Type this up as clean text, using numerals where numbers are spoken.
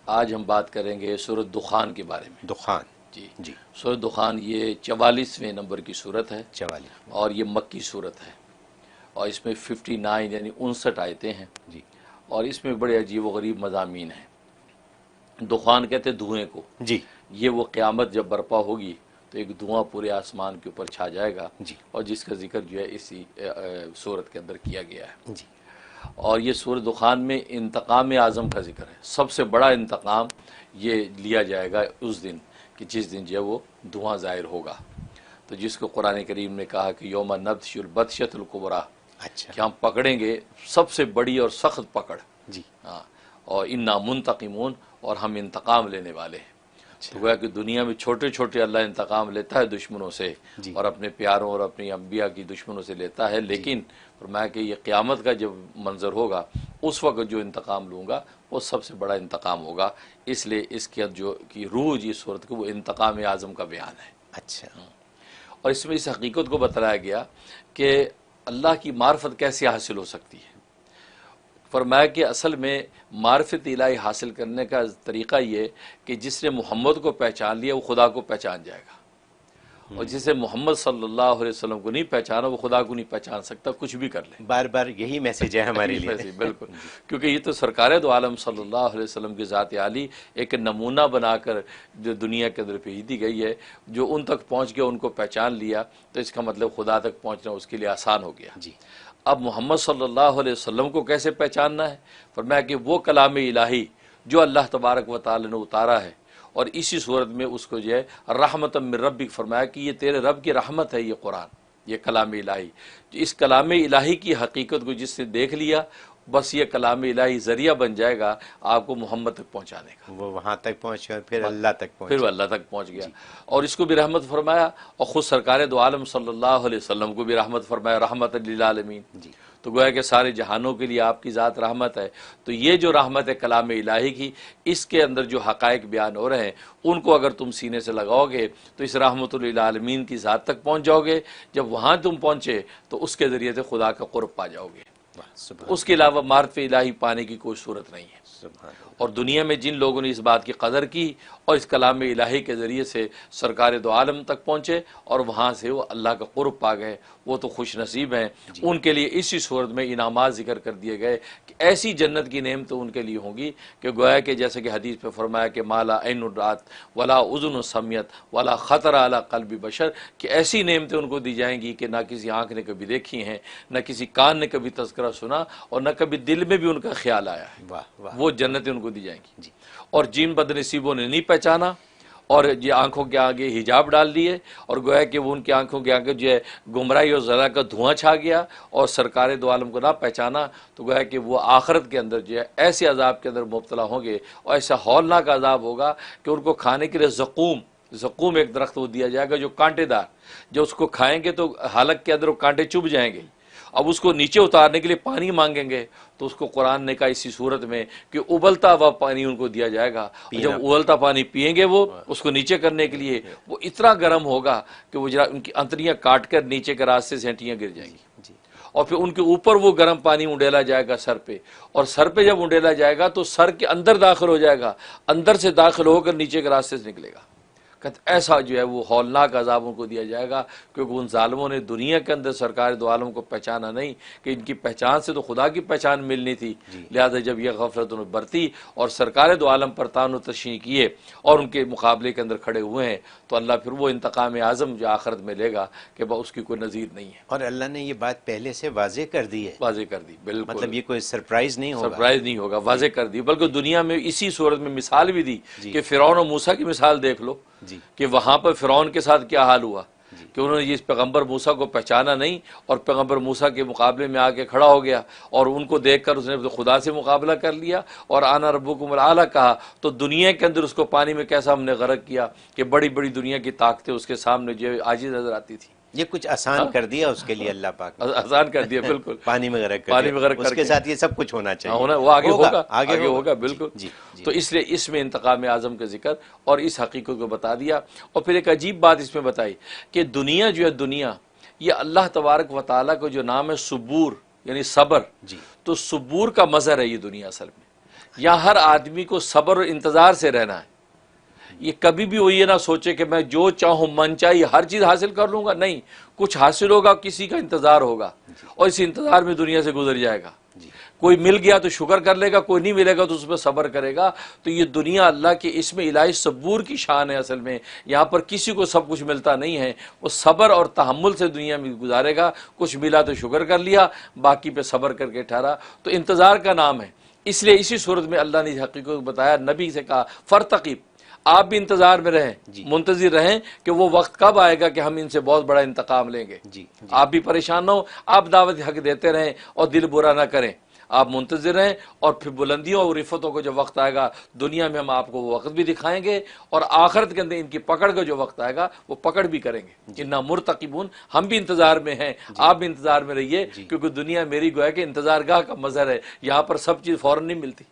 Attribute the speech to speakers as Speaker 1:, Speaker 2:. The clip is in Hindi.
Speaker 1: आज हम बात करेंगे सूरत दुखान के बारे में।
Speaker 2: दुखान
Speaker 1: जी
Speaker 2: जी।
Speaker 1: सूरत दुखान ये 44वें नंबर की सूरत है
Speaker 2: 44
Speaker 1: और ये मक्की सूरत है और इसमें 59 यानी 59 आयतें हैं
Speaker 2: जी
Speaker 1: और इसमें बड़े अजीब व गरीब मज़ामीन हैं। दुखान कहते हैं धुएँ को।
Speaker 2: जी
Speaker 1: ये वो क़यामत जब बर्पा होगी तो एक धुआं पूरे आसमान के ऊपर छा जाएगा
Speaker 2: जी
Speaker 1: और जिसका जिक्र जो है इसी सूरत के अंदर किया गया है।
Speaker 2: जी
Speaker 1: और ये सूरत दुखान में इंतकाम आज़म का जिक्र है। सबसे बड़ा इंतकाम ये लिया जाएगा उस दिन कि जिस दिन जो है वो धुआं ज़ाहिर होगा। तो जिसको कुरान करीम ने कहा कि यौम नब्तशुल बतशतुल कुबरा,
Speaker 2: अच्छा
Speaker 1: कि हम पकड़ेंगे सबसे बड़ी और सख्त पकड़।
Speaker 2: जी
Speaker 1: हाँ, और इन्ना मुंतकिमून, और हम इंतकाम लेने वाले हैं। तो गोया कि दुनिया में छोटे छोटे अल्लाह इंतकाम लेता है दुश्मनों से
Speaker 2: जी
Speaker 1: और अपने प्यारों और अपनी अम्बिया की दुश्मनों से लेता है, लेकिन फरमाया कि ये क़यामत का जब मंजर होगा उस वक्त जो इंतकाम लूँगा वो सबसे बड़ा इंतकाम होगा। इसलिए इसकी जो की रूह जी सूरत की वो इंतकाम आज़म का बयान है।
Speaker 2: अच्छा
Speaker 1: और इसमें इस हकीकत को बताया गया कि अल्लाह की मार्फत कैसे हासिल हो सकती है। फरमाया कि असल में मार्फत इलाही हासिल करने का तरीक़ा ये कि जिसने मोहम्मद को पहचान लिया वो खुदा को पहचान जाएगा, और जिसे मोहम्मद सल्लल्लाहु अलैहि वसल्लम को नहीं पहचाना वो खुदा को नहीं पहचान सकता, कुछ भी कर ले।
Speaker 2: बार बार यही मैसेज है हमारे लिए।
Speaker 1: बिल्कुल, क्योंकि ये तो सरकार दो आलम सल्लल्लाहु अलैहि वसल्लम की ज़ात आली एक नमूना बनाकर जो दुनिया के अंदर भेज दी गई है, जो उन तक पहुँच गया उनको पहचान लिया तो इसका मतलब खुदा तक पहुँचना उसके लिए आसान हो गया।
Speaker 2: जी
Speaker 1: अब मोहम्मद सल्लल्लाहु अलैहि वसल्लम को कैसे पहचानना है? फरमाया कि वो कलाम इलाही जो अल्लाह तबारक व तआला ने उतारा है और इसी सूरत में उसको जो है रहमतम मिर रब्बिक, फरमाया कि ये तेरे रब की रहमत है, ये कुरान, ये कलाम इलाही। इस कलाम इलाही की हकीकत को जिसने देख लिया बस ये कलाम इलाही ज़रिया बन जाएगा आपको मोहम्मद तक पहुँचाने का।
Speaker 2: वो वहाँ तक पहुँचे और फिर अल्लाह तक
Speaker 1: फिर
Speaker 2: पहुँचे।
Speaker 1: वो अल्लाह तक पहुँच गया और इसको भी रहमत फरमाया और ख़ुद सरकार दो आलम सल्लल्लाहु अलैहि वसल्लम को भी रहमत फरमाया, रहमत लिल आलमीन।
Speaker 2: जी
Speaker 1: तो गोया कि सारे जहानों के लिए आपकी ज़ात रहमत है। तो ये जो रहमत है कलाम इलाही की, इसके अंदर जो हक़ाइक़ बयान हो रहे हैं उनको अगर तुम सीने से लगाओगे तो इस रहमतुल लिल आलमीन की ज़ात तक पहुँच जाओगे। जब वहाँ तुम पहुँचे तो उसके ज़रिए से खुदा का क़ुर्ब पा जाओगे। उसके अलावा मार्फ़ इलाही पाने की कोई सूरत नहीं है। और दुनिया में जिन लोगों ने इस बात की कदर की और इस कलाम इलाही के ज़रिए से सरकार दो आलम तक पहुँचे और वहाँ से वो अल्लाह का क़ुर्ब पा गए, वो तो खुश नसीब हैं। उनके लिए इसी सूरत में इनामात ज़िक्र कर दिए गए कि ऐसी जन्नत की नेमत तो उनके लिए होंगी कि गोया कि जैसे कि हदीस में फरमाया कि माला ऐनुर रात वला उज़ुन समियत वला ख़तर अला क़ल्बि बशर, कि ऐसी नेमतें उनको दी जाएंगी कि ना किसी आँख ने कभी देखी हैं, न किसी कान ने कभी तज़किरा सुना और न कभी दिल में भी उनका ख्याल आया है।
Speaker 2: वाह वाह।
Speaker 1: वो जन्नतें उनको दी जाएंगी।
Speaker 2: जी
Speaker 1: और जिन बदनसीबों ने नहीं पहचाना और ये आंखों के आगे हिजाब डाल दिए और गोया कि वो उनकी आंखों के आगे जो है गुमराही और ज़ला का धुआं छा गया और सरकार दो आलम को ना पहचाना, तो गोया कि वो आखिरत के अंदर जो है ऐसे अजाब के अंदर मुब्तला होंगे और ऐसा हौलनाक अजाब होगा कि उनको खाने के लिए ज़क़ूम एक दरख्त वो दिया जाएगा जो कांटेदार, जो उसको खाएंगे तो हालत के अंदर वो कांटे चुभ जाएंगे। अब उसको नीचे उतारने के लिए पानी मांगेंगे तो उसको कुरान ने कहा इसी सूरत में कि उबलता हुआ पानी उनको दिया जाएगा। जब उबलता पानी पिएंगे वो उसको नीचे करने के लिए वो इतना गर्म होगा कि वो जरा उनकी अंतड़ियाँ काट कर नीचे के रास्ते से हड्डियाँ गिर जाएंगी और फिर उनके ऊपर वो गर्म पानी उंडेला जाएगा सर पे, और सर पे जब उंडेला जाएगा तो सर के अंदर दाखिल हो जाएगा, अंदर से दाखिल होकर नीचे के रास्ते से निकलेगा। ऐसा जो है वो हौलनाक अजाब उनको दिया जाएगा क्योंकि उन जालिमों ने दुनिया के अंदर सरकार दो आलम को पहचाना नहीं कि इनकी पहचान से तो खुदा की पहचान मिलनी थी। लिहाजा जब यह गफलत उन्हें बरती और सरकार दो आलम पर तान तशरीह किए और उनके मुकाबले के अंदर खड़े हुए हैं तो अल्लाह फिर वो इंतकाम आज़म जो आखिरत में लेगा कि उसकी कोई नज़ीर नहीं है।
Speaker 2: और अल्लाह ने ये बात पहले से वाज़े कर दी है,
Speaker 1: वाज़े कर दी, बिल्कुल,
Speaker 2: मतलब ये कोई सरप्राइज़ नहीं होगा,
Speaker 1: सरप्राइज़ नहीं होगा, वाज़े कर दी। बल्कि दुनिया में इसी सूरत में मिसाल भी दी कि फ़िरौन और मूसा की मिसाल देख लो कि वहाँ पर फ़िरौन के साथ क्या हाल हुआ कि उन्होंने इस पैगम्बर मूसा को पहचाना नहीं और पैगम्बर मूसा के मुकाबले में आके खड़ा हो गया और उनको देखकर उसने तो खुदा से मुकाबला कर लिया और आना रब्बुकुमुल आला कहा। तो दुनिया के अंदर उसको पानी में कैसा हमने गर्क किया कि बड़ी बड़ी दुनिया की ताकतें उसके सामने जो आजिज़ नजर आती थी।
Speaker 2: ये कुछ आसान कर दिया उसके लिए अल्लाह पाक ने,
Speaker 1: आसान कर दिया, बिल्कुल
Speaker 2: पानी में गर्क
Speaker 1: पानी में गर्क
Speaker 2: उसके साथ ये सब कुछ होना चाहिए,
Speaker 1: होना वो आगे होगा,
Speaker 2: आगे
Speaker 1: होगा बिल्कुल। तो इसलिए इसमें इंतकाम आज़म का जिक्र और इस हकीकत को बता दिया। और फिर एक अजीब बात इसमें बताई कि दुनिया जो है दुनिया ये अल्लाह तबारक व तआला को जो नाम है सुबूर यानी सब्र, तो सुबूर का मज़हर है ये दुनिया असल में यहाँ हर आदमी को सब्र और इंतज़ार से रहना है। ये कभी भी वो ये ना सोचे कि मैं जो चाहूँ मन चाहिए हर चीज़ हासिल कर लूँगा, नहीं, कुछ हासिल होगा, किसी का इंतज़ार होगा और इस इंतज़ार में दुनिया से गुजर जाएगा। कोई मिल गया तो शुक्र कर लेगा, कोई नहीं मिलेगा तो उस पर सब्र करेगा। तो ये दुनिया अल्लाह के इसमें इलाही सबूर की शान है। असल में यहाँ पर किसी को सब कुछ मिलता नहीं है, वो सब्र और तहम्मुल से दुनिया में गुजारेगा। कुछ मिला तो शुक्र कर लिया, बाकी पे सब्र करके ठहरा। तो इंतज़ार का नाम है। इसलिए इसी सूरत में अल्लाह ने हकीकत बताया, नबी से कहा फरतकीब, आप भी इंतजार में रहें, मुंतजिर रहें कि वो वक्त कब आएगा कि हम इनसे बहुत बड़ा इंतकाम लेंगे। आप भी परेशान ना हो, आप दावत हक देते रहें और दिल बुरा ना करें, आप मुंतजिर रहें। और फिर बुलंदियों और रिफ़तों को जब वक्त आएगा दुनिया में हम आपको वो वक्त भी दिखाएंगे और आखिरत के अंदर इनकी पकड़ का जो वक्त आएगा वो पकड़ भी करेंगे। इन्ना मुर्तकिबून, हम भी इंतजार में हैं, आप भी इंतजार में रहिए, क्योंकि दुनिया मेरी गोया के इंतजारगाह का मज़हर है। यहाँ पर सब चीज़ फ़ौरन नहीं मिलती।